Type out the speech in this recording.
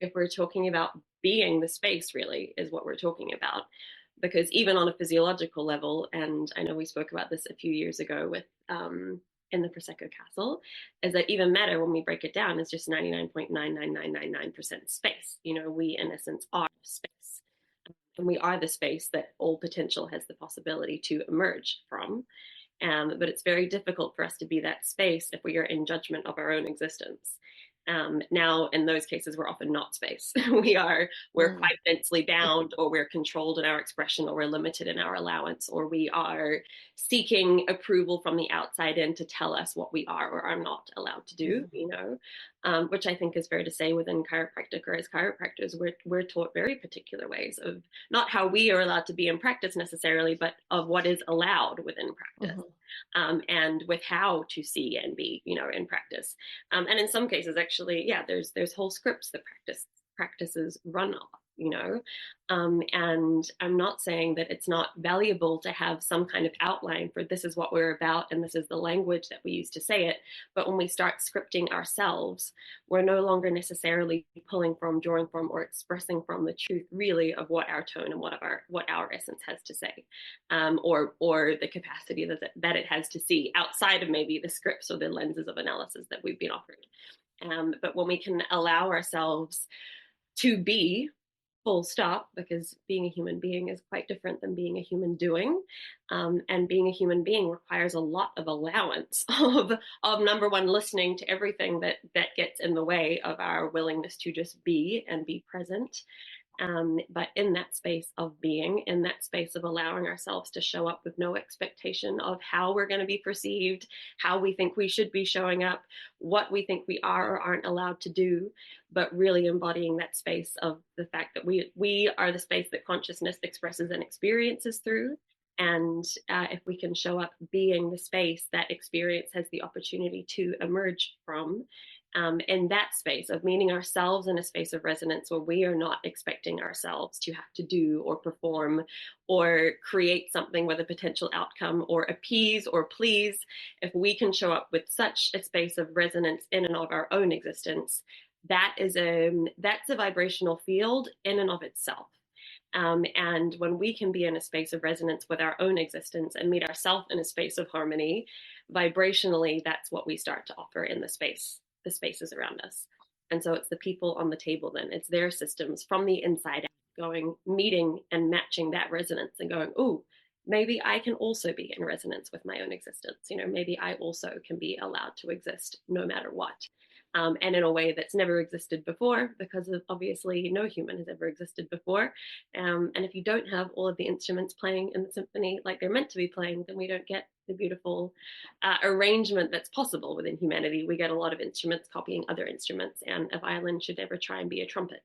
if we're talking about being the space, really is what we're talking about. Because even on a physiological level, and I know we spoke about this a few years ago with in the Prosecco Castle, is that even matter, when we break it down, is just 99.99999% space. We in essence are space. And we are the space that all potential has the possibility to emerge from. But it's very difficult for us to be that space if we are in judgment of our own existence. Now, in those cases, we're often not space. We're Mm. quite densely bound, or we're controlled in our expression, or we're limited in our allowance, or we are seeking approval from the outside in to tell us what we are or are not allowed to do. Mhm. Which I think is fair to say within chiropractic, or as chiropractors, we're taught very particular ways of not how we are allowed to be in practice necessarily, but of what is allowed within practice. Mhm. And with how to see and be, in practice. And in some cases, actually, yeah, there's whole scripts that practices run off. And I'm not saying that it's not valuable to have some kind of outline for this is what we're about and this is the language that we use to say it. But when we start scripting ourselves, we're no longer necessarily pulling from, drawing from, or expressing from the truth really of what our tone and what our essence has to say, or the capacity that it has to see outside of maybe the scripts or the lenses of analysis that we've been offered. But when we can allow ourselves to be full stop, because being a human being is quite different than being a human doing, and being a human being requires a lot of allowance of number one, listening to everything that gets in the way of our willingness to just be and be present. But in that space of being, in that space of allowing ourselves to show up with no expectation of how we're going to be perceived, how we think we should be showing up, what we think we are or aren't allowed to do, but really embodying that space of the fact that we are the space that consciousness expresses and experiences through. And if we can show up being the space that experience has the opportunity to emerge from, in that space of meeting ourselves in a space of resonance where we are not expecting ourselves to have to do or perform or create something with a potential outcome or appease or please. If we can show up with such a space of resonance in and of our own existence, that's a vibrational field in and of itself. And when we can be in a space of resonance with our own existence and meet ourselves in a space of harmony, vibrationally, that's what we start to offer in the spaces around us. And so it's the people on the table then, it's their systems from the inside out going, meeting and matching that resonance and going, oh, maybe I can also be in resonance with my own existence. Maybe I also can be allowed to exist no matter what. And in a way that's never existed before, because obviously no human has ever existed before. And if you don't have all of the instruments playing in the symphony like they're meant to be playing, then we don't get the beautiful arrangement that's possible within humanity. We get a lot of instruments copying other instruments, and a violin should never try and be a trumpet.